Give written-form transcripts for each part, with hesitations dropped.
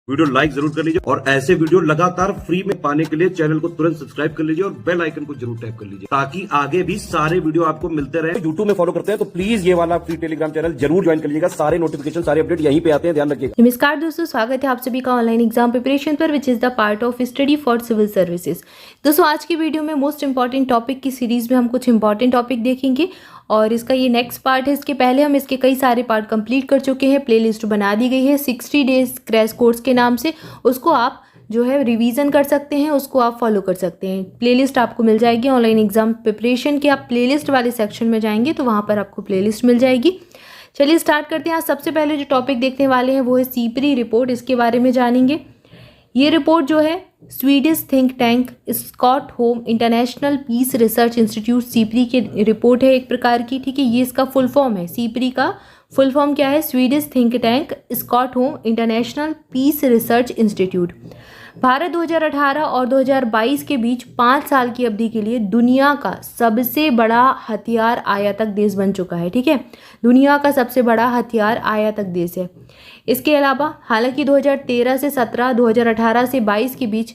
Video like जरूर कर लीजिए और ऐसे वीडियो लगातार फ्री में पाने के लिए चैनल को तुरंत सब्सक्राइब कर लीजिए और बेल आइकन को जरूर टैप कर लीजिए ताकि आगे भी सारे वीडियो आपको मिलते रहे। यूट्यूब में फॉलो करते हैं तो प्लीज ये वाला फ्री टेलीग्राम चैनल जरूर ज्वाइन कर लीजिएगा। सारे नोटिफिकेशन सारे अपडेट यहीं पे आते हैं, ध्यान रखिएगा। नमस्कार दोस्तों, स्वागत है आप सभी का ऑनलाइन एग्जाम प्रिपरेशन पर, which is the part of study for civil services. दोस्तों आज की वीडियो में मोस्ट इंपॉर्टेंट टॉपिक की सीरीज में हम कुछ इंपॉर्टेंट टॉपिक देखेंगे और इसका ये नेक्स्ट पार्ट है। इसके पहले हम इसके कई सारे पार्ट कंप्लीट कर चुके हैं। प्लेलिस्ट बना दी गई है 60 डेज क्रैश कोर्स के नाम से, उसको आप जो है रिवीजन कर सकते हैं, उसको आप फॉलो कर सकते हैं। प्लेलिस्ट आपको मिल जाएगी ऑनलाइन एग्जाम प्रिपरेशन के। आप प्लेलिस्ट वाले सेक्शन में जाएंगे तो वहाँ पर आपको प्लेलिस्ट मिल जाएगी। चलिए स्टार्ट करते हैं। आज सबसे पहले जो टॉपिक देखने वाले हैं वो है सीपरी रिपोर्ट। इसके बारे में जानेंगे। ये रिपोर्ट जो है Swedish think tank Stockholm international Peace Research Institute SIPRI की रिपोर्ट है एक प्रकार की, ठीक है। ये इसका फुल फॉर्म है। सीपरी का फुल फॉर्म क्या है? Swedish think tank Stockholm international Peace Research institute. Bharat 2018 और 2022 के बीच 5 साल की अवधि के लिए दुनिया का सबसे बड़ा हथियार आयातक देश बन चुका है, ठीक है। दुनिया का सबसे बड़ा हथियार आयातक देश है। इसके अलावा हालांकि 2013 से 17, 2018 से 22 के बीच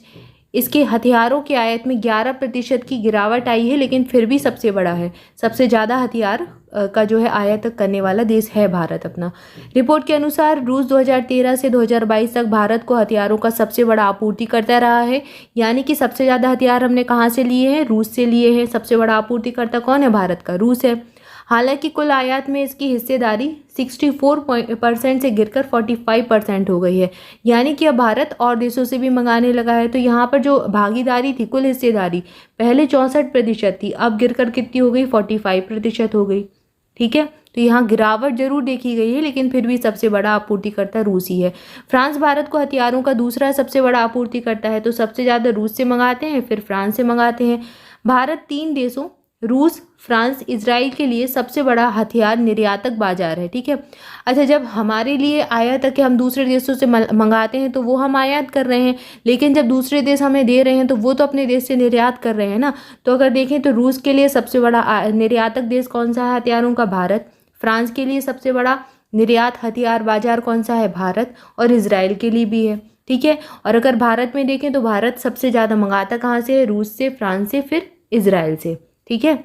इसके हथियारों के आयात में 11% की गिरावट आई है, लेकिन फिर भी सबसे बड़ा है। सबसे ज़्यादा हथियार का जो है आयात करने वाला देश है भारत अपना। रिपोर्ट के अनुसार रूस 2013 से 2022 तक भारत को हथियारों का सबसे बड़ा आपूर्ति करता रहा है। यानी कि सबसे ज़्यादा हथियार हमने कहाँ से लिए हैं? रूस से लिए हैं। सबसे बड़ा आपूर्तिकर्ता कौन है? भारत का रूस है। हालांकि कुल आयात में इसकी हिस्सेदारी 64% से गिरकर 45% हो गई है। यानी कि अब भारत और देशों से भी मंगाने लगा है। तो यहाँ पर जो भागीदारी थी, कुल हिस्सेदारी पहले 64% थी, अब गिरकर कितनी हो गई? 45% हो गई, ठीक है। तो यहाँ गिरावट जरूर देखी गई है, लेकिन फिर भी सबसे बड़ा आपूर्तिकर्ता रूस ही है। फ्रांस भारत को हथियारों का दूसरा सबसे बड़ा आपूर्तिकर्ता है। तो सबसे ज़्यादा रूस से मंगाते हैं, फिर फ्रांस से मंगाते हैं। भारत 3 देशों रूस, फ्रांस, इजराइल के लिए सबसे बड़ा हथियार निर्यातक बाजार है, ठीक है। अच्छा, जब हमारे लिए आयात है, हम दूसरे देशों से मंगाते हैं तो वो हम आयात कर रहे हैं, लेकिन जब दूसरे देश हमें दे रहे हैं तो वो तो अपने देश से निर्यात कर रहे हैं ना। तो अगर देखें तो रूस के लिए सबसे बड़ा निर्यातक देश कौन सा है हथियारों का? भारत। फ्रांस के लिए सबसे बड़ा निर्यात हथियार बाजार कौन सा है? भारत। और इजराइल के लिए भी है, ठीक है। और अगर भारत में देखें तो भारत सबसे ज़्यादा मंगाता कहाँ से है? रूस से, फ्रांस से, फिर इजराइल से, ठीक है।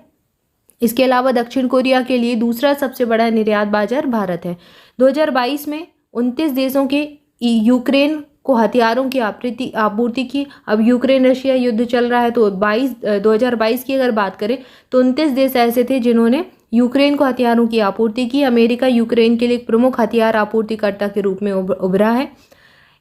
इसके अलावा दक्षिण कोरिया के लिए दूसरा सबसे बड़ा निर्यात बाजार भारत है। 2022 में 29 देशों के यूक्रेन को हथियारों की आपूर्ति की। अब यूक्रेन रशिया युद्ध चल रहा है, तो 2022 की अगर बात करें तो 29 देश ऐसे थे जिन्होंने यूक्रेन को हथियारों की आपूर्ति की। अमेरिका यूक्रेन के लिए एक प्रमुख हथियार आपूर्तिकर्ता के रूप में उभरा है।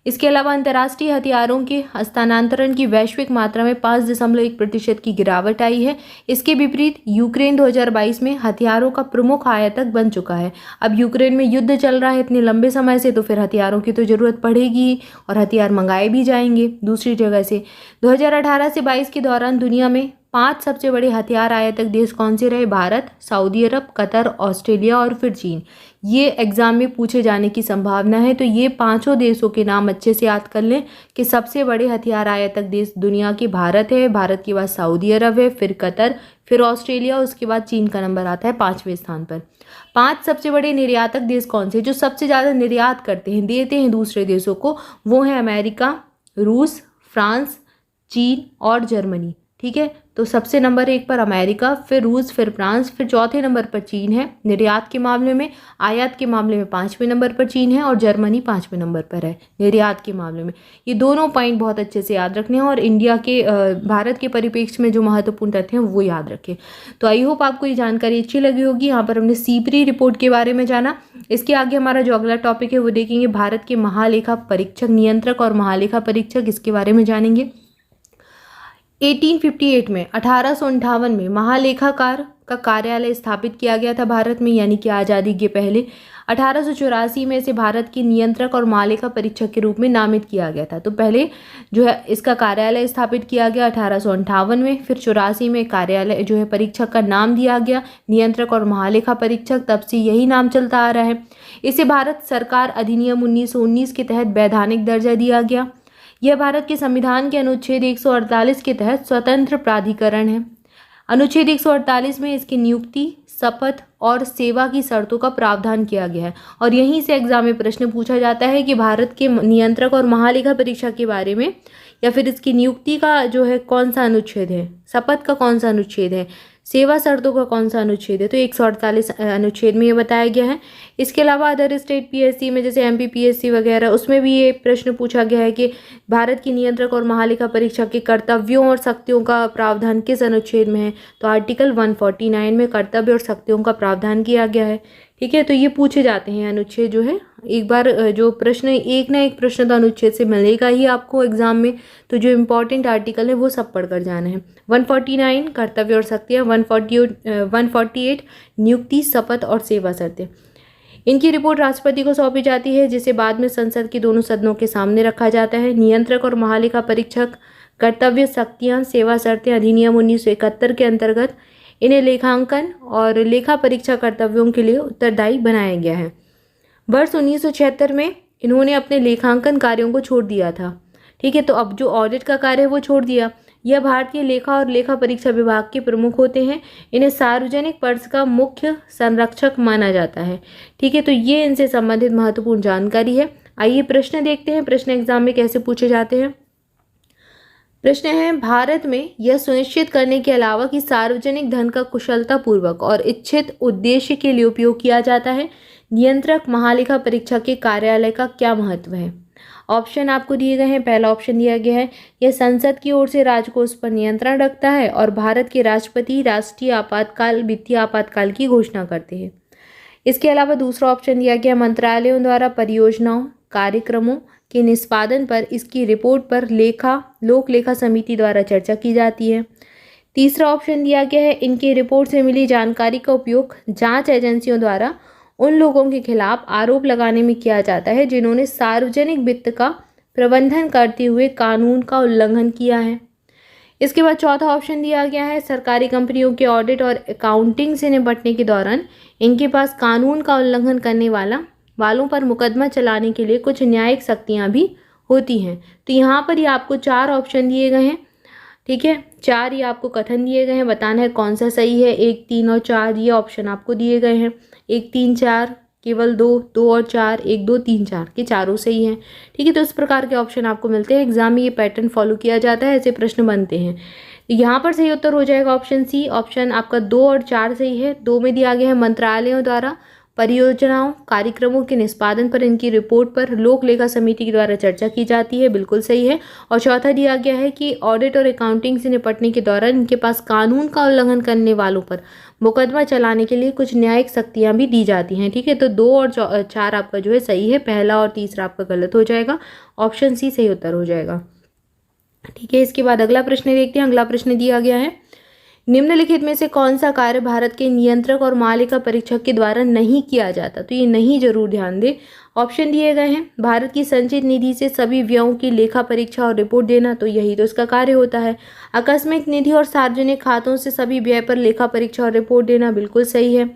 इसके अलावा अंतर्राष्ट्रीय हथियारों के हस्तांतरण की वैश्विक मात्रा में 5.1% की गिरावट आई है। इसके विपरीत यूक्रेन 2022 में हथियारों का प्रमुख आयातक बन चुका है। अब यूक्रेन में युद्ध चल रहा है इतने लंबे समय से, तो फिर हथियारों की तो ज़रूरत पड़ेगी और हथियार मंगाए भी जाएंगे दूसरी जगह से। 2018 से 22 के दौरान दुनिया में 5 सबसे बड़े हथियार आयातक देश कौन से रहे? भारत, सऊदी अरब, कतर, ऑस्ट्रेलिया और फिर चीन। ये एग्जाम में पूछे जाने की संभावना है। तो ये 5 देशों के नाम अच्छे से याद कर लें कि सबसे बड़े हथियार आयातक देश दुनिया के भारत है, भारत के बाद सऊदी अरब है, फिर कतर, फिर ऑस्ट्रेलिया, उसके बाद चीन का नंबर आता है 5वें स्थान पर। 5 सबसे बड़े निर्यातक देश कौन से? जो सबसे ज़्यादा निर्यात करते हैं, देते हैं दूसरे देशों को, वो है अमेरिका, रूस, फ्रांस, चीन और जर्मनी, ठीक है। तो सबसे नंबर 1 पर अमेरिका, फिर रूस, फिर फ्रांस, फिर चौथे नंबर पर चीन है निर्यात के मामले में। आयात के मामले में 5वें नंबर पर चीन है और जर्मनी 5वें नंबर पर है निर्यात के मामले में। ये दोनों पॉइंट बहुत अच्छे से याद रखने हैं और इंडिया के भारत के परिप्रेक्ष्य में जो महत्वपूर्ण तथ्य हैं वो याद रखें। तो आई होप आपको ये जानकारी अच्छी लगी होगी। यहाँ पर हमने सीपरी रिपोर्ट के बारे में जाना। इसके आगे हमारा जो अगला टॉपिक है वो देखेंगे भारत के महालेखा परीक्षक, नियंत्रक और महालेखा परीक्षक, इसके बारे में जानेंगे। 1858 में महालेखाकार का कार्यालय स्थापित किया गया था भारत में, यानी कि आज़ादी के पहले। 1884 में इसे भारत के नियंत्रक और महालेखा परीक्षक के रूप में नामित किया गया था। तो पहले जो है इसका कार्यालय स्थापित किया गया 1858 में, फिर 84 में कार्यालय जो है परीक्षक का नाम दिया गया नियंत्रक और महालेखा परीक्षक, तब से यही नाम चलता आ रहा है। इसे भारत सरकार अधिनियम 1919 के तहत वैधानिक दर्जा दिया गया। यह भारत के संविधान के अनुच्छेद 148 के तहत स्वतंत्र प्राधिकरण है। अनुच्छेद 148 में इसकी नियुक्ति, शपथ और सेवा की शर्तों का प्रावधान किया गया है। और यहीं से एग्जाम में प्रश्न पूछा जाता है कि भारत के नियंत्रक और महालेखा परीक्षा के बारे में या फिर इसकी नियुक्ति का जो है कौन सा अनुच्छेद है, शपथ का कौन सा अनुच्छेद है, सेवा शर्तों का कौन सा अनुच्छेद है, तो 148 अनुच्छेद में ये बताया गया है। इसके अलावा अदर स्टेट पीएससी में जैसे एमपी पीएससी वगैरह उसमें भी ये प्रश्न पूछा गया है कि भारत की नियंत्रक और महालेखा परीक्षा के कर्तव्यों और शक्तियों का प्रावधान किस अनुच्छेद में है, तो आर्टिकल 149 में कर्तव्य और शक्तियों का प्रावधान किया गया है। ठीक है, तो ये पूछे जाते हैं अनुच्छेद जो है, एक बार जो प्रश्न एक ना एक प्रश्न तो अनुच्छेद से मिलेगा ही आपको एग्जाम में, तो जो इम्पोर्टेंट आर्टिकल है वो सब पढ़कर जाना है। 149 कर्तव्य और शक्तियाँ, 148 नियुक्ति, शपथ और सेवा शर्तें। इनकी रिपोर्ट राष्ट्रपति को सौंपी जाती है, जिसे बाद में संसद के दोनों सदनों के सामने रखा जाता है। नियंत्रक और महालेखा परीक्षक कर्तव्य, शक्तियाँ, सेवा शर्तें अधिनियम 1971 के अंतर्गत इन्हें लेखांकन और लेखा परीक्षा कर्तव्यों के लिए उत्तरदायी बनाया गया है। वर्ष 1976 में इन्होंने अपने लेखांकन कार्यों को छोड़ दिया था। ठीक है, तो अब जो ऑडिट का कार्य है वो छोड़ दिया। यह भारतीय लेखा और लेखा परीक्षा विभाग के प्रमुख होते हैं। इन्हें सार्वजनिक पर्स का मुख्य संरक्षक माना जाता है। ठीक है, तो ये इनसे संबंधित महत्वपूर्ण जानकारी है। आइए प्रश्न देखते हैं, प्रश्न एग्जाम में कैसे पूछे जाते हैं। प्रश्न है, भारत में यह सुनिश्चित करने के अलावा कि सार्वजनिक धन का कुशलतापूर्वक और इच्छित उद्देश्य के लिए उपयोग किया जाता है, नियंत्रक महालेखा परीक्षा के कार्यालय का क्या महत्व है। ऑप्शन आपको दिए गए हैं। पहला ऑप्शन दिया गया है, यह संसद की ओर से राजकोष पर नियंत्रण रखता है और भारत के राष्ट्रपति राष्ट्रीय आपातकाल, वित्तीय आपातकाल की घोषणा करते हैं। इसके अलावा दूसरा ऑप्शन दिया गया, मंत्रालयों द्वारा परियोजनाओं, कार्यक्रमों के निष्पादन पर इसकी रिपोर्ट पर लोक लेखा समिति द्वारा चर्चा की जाती है। तीसरा ऑप्शन दिया गया है, इनकी रिपोर्ट से मिली जानकारी का उपयोग जांच एजेंसियों द्वारा उन लोगों के खिलाफ आरोप लगाने में किया जाता है जिन्होंने सार्वजनिक वित्त का प्रबंधन करते हुए कानून का उल्लंघन किया है। इसके बाद चौथा ऑप्शन दिया गया है, सरकारी कंपनियों के ऑडिट और अकाउंटिंग से निपटने के दौरान इनके पास कानून का उल्लंघन करने वालों पर मुकदमा चलाने के लिए कुछ न्यायिक शक्तियां भी होती हैं। तो यहाँ पर ये आपको 4 ऑप्शन दिए गए हैं। ठीक है, 4 ये आपको कथन दिए गए हैं, बताना है कौन सा सही है। 1, 3 और 4 ये ऑप्शन आपको दिए गए हैं। 1, 3, 4 केवल 2, 2 और 4, 1, 2, 3, 4 के चारों सही हैं। ठीक है, तो इस प्रकार के ऑप्शन आपको मिलते हैं। एग्जाम में ये पैटर्न फॉलो किया जाता है, ऐसे प्रश्न बनते हैं। यहाँ पर सही उत्तर हो जाएगा ऑप्शन सी। ऑप्शन आपका 2 और 4 सही है। 2 में दिया गया है, मंत्रालयों द्वारा परियोजनाओं, कार्यक्रमों के निष्पादन पर इनकी रिपोर्ट पर लोक लेखा समिति के द्वारा चर्चा की जाती है, बिल्कुल सही है। और चौथा दिया गया है कि ऑडिट और अकाउंटिंग से निपटने के दौरान इनके पास कानून का उल्लंघन करने वालों पर मुकदमा चलाने के लिए कुछ न्यायिक शक्तियां भी दी जाती हैं। ठीक है, तो 2 और 4 आपका जो है सही है। पहला और तीसरा आपका गलत हो जाएगा। ऑप्शन सी सही उत्तर हो जाएगा। ठीक है, इसके बाद अगला प्रश्न देखते हैं। अगला प्रश्न दिया गया है, निम्नलिखित में से कौन सा कार्य भारत के नियंत्रक और महालेखा परीक्षक के द्वारा नहीं किया जाता। तो ये नहीं जरूर ध्यान दें। ऑप्शन दिए गए हैं, भारत की संचित निधि से सभी व्ययों की लेखा परीक्षा और रिपोर्ट देना, तो यही तो इसका कार्य होता है। आकस्मिक निधि और सार्वजनिक खातों से सभी व्यय पर लेखा परीक्षा और रिपोर्ट देना, बिल्कुल सही है।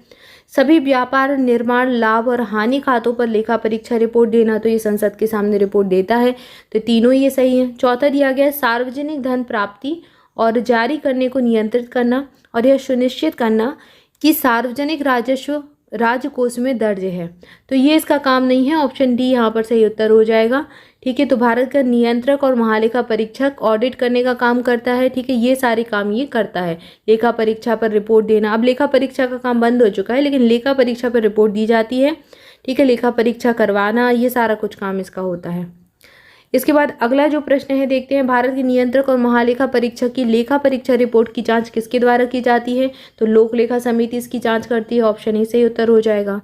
सभी व्यापार, निर्माण, लाभ और हानि खातों पर लेखा परीक्षा रिपोर्ट देना, तो ये संसद के सामने रिपोर्ट देता है, तो तीनों ये सही है। चौथा दिया गया है, सार्वजनिक धन प्राप्ति और जारी करने को नियंत्रित करना और यह सुनिश्चित करना कि सार्वजनिक राजस्व राजकोष में दर्ज है, तो ये इसका काम नहीं है। ऑप्शन डी यहाँ पर सही उत्तर हो जाएगा। ठीक है, तो भारत का नियंत्रक और महालेखा परीक्षक ऑडिट करने का काम करता है। ठीक है, ये सारे काम ये करता है, लेखा परीक्षा पर रिपोर्ट देना। अब लेखा परीक्षा का काम बंद हो चुका है, लेकिन लेखा परीक्षा पर रिपोर्ट दी जाती है। ठीक है, लेखा परीक्षा करवाना, ये सारा कुछ काम इसका होता है। इसके बाद अगला जो प्रश्न है देखते हैं, भारत के नियंत्रक और महालेखा परीक्षक की लेखा परीक्षा रिपोर्ट की जांच किसके द्वारा की जाती है, तो लोक लेखा समिति इसकी जांच करती है। ऑप्शन ए सही उत्तर हो जाएगा।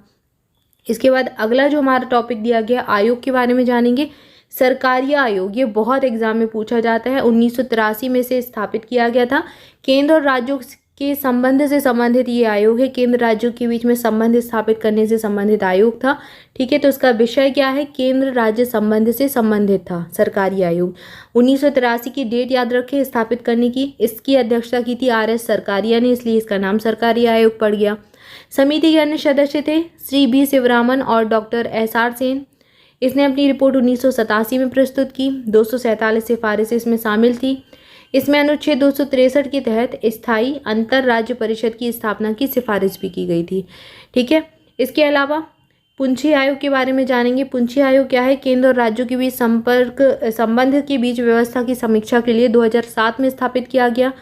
इसके बाद अगला जो हमारा टॉपिक दिया गया, आयोग के बारे में जानेंगे। सरकारी आयोग, ये बहुत एग्जाम में पूछा जाता है। 1983 में से स्थापित किया गया था। केंद्र और राज्यों के संबंध से संबंधित ये आयोग है। केंद्र राज्यों के बीच में संबंध स्थापित करने से संबंधित आयोग था। ठीक है, तो इसका विषय क्या है, केंद्र राज्य संबंध से संबंधित था सरकारी आयोग। 1983 की डेट याद रखें स्थापित करने की। इसकी अध्यक्षता की थी RS सरकारिया ने, इसलिए इसका नाम सरकारी आयोग पड़ गया। समिति के अन्य सदस्य थे श्री B शिवरामन और डॉक्टर SR सेन। इसने अपनी रिपोर्ट 1987 में प्रस्तुत की। 247 सिफारिशें इसमें शामिल थी। इसमें अनुच्छेद 263 के तहत स्थायी अंतर राज्य परिषद की स्थापना की सिफारिश भी की गई थी। ठीक है, इसके अलावा पुंछी आयोग के बारे में जानेंगे। पुंछी आयोग क्या है? केंद्र और राज्यों के बीच संबंध के बीच व्यवस्था की समीक्षा के लिए 2007 में स्थापित किया गया।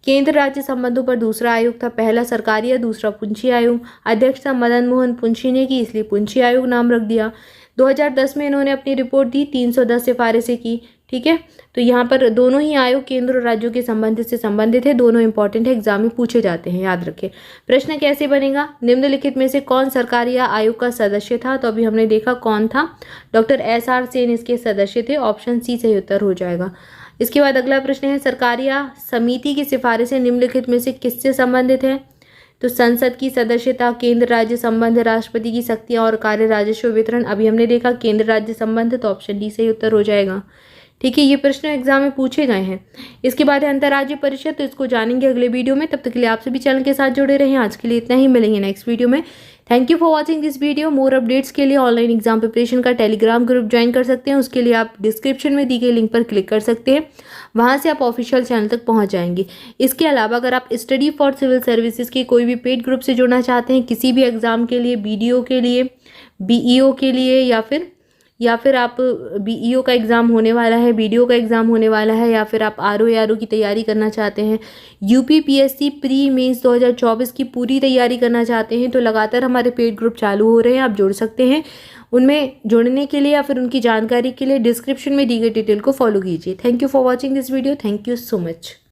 केंद्र राज्य संबंधों पर दूसरा आयोग था, पहला सरकारी या दूसरा पुंछी आयोग। अध्यक्षता मदन मोहन पुंछी ने की, इसलिए पुंछी आयोग नाम रख दिया। 2010 में इन्होंने अपनी रिपोर्ट दी, 310 सिफारिशें की। ठीक है, तो यहाँ पर दोनों ही आयोग केंद्र और राज्यों के संबंध से संबंधित है, दोनों इंपॉर्टेंट है, एग्जाम में पूछे जाते हैं, याद रखें। प्रश्न कैसे बनेगा? निम्नलिखित में से कौन सरकारी या आयोग का सदस्य था? तो अभी हमने देखा कौन था, डॉक्टर SR सेन इसके सदस्य थे। ऑप्शन सी सही उत्तर हो जाएगा। इसके बाद अगला प्रश्न है, सरकारी या समिति की सिफारिशें निम्नलिखित में से किससे संबंधित है? तो संसद की सदस्यता, केंद्र राज्य संबंध, राष्ट्रपति की शक्तियां और कार्य, राजस्व वितरण। अभी हमने देखा केंद्र राज्य संबंध, तो ऑप्शन डी सही उत्तर हो जाएगा। ठीक है, ये प्रश्न एग्जाम में पूछे गए हैं। इसके बाद है अंतर्राज्यीय परिषद, तो इसको जानेंगे अगले वीडियो में। तब तक के लिए आप सभी चैनल के साथ जुड़े रहें। आज के लिए इतना ही, मिलेंगे नेक्स्ट वीडियो में। Thank you for watching this video. More updates के लिए ऑनलाइन एग्जाम प्रिपरेशन का टेलीग्राम ग्रुप ज्वाइन कर सकते हैं। उसके लिए आप डिस्क्रिप्शन में दी गई लिंक पर क्लिक कर सकते हैं, वहां से आप ऑफिशियल चैनल तक पहुंच जाएंगे। इसके अलावा अगर आप स्टडी फॉर सिविल सर्विसेज के कोई भी पेड ग्रुप से जुड़ना चाहते हैं, किसी भी एग्जाम के लिए, BDO के लिए, BEO के लिए, या फिर आप BEO का एग्ज़ाम होने वाला है, BDO का एग्ज़ाम होने वाला है, या फिर आप RO ARO की तैयारी करना चाहते हैं, UPPSC प्री मेंस 2024 की पूरी तैयारी करना चाहते हैं, तो लगातार हमारे पेड ग्रुप चालू हो रहे हैं, आप जुड़ सकते हैं। उनमें जुड़ने के लिए या फिर उनकी जानकारी के लिए डिस्क्रिप्शन में दी गई डिटेल को फॉलो कीजिए। Thank you for watching this video. Thank you so much.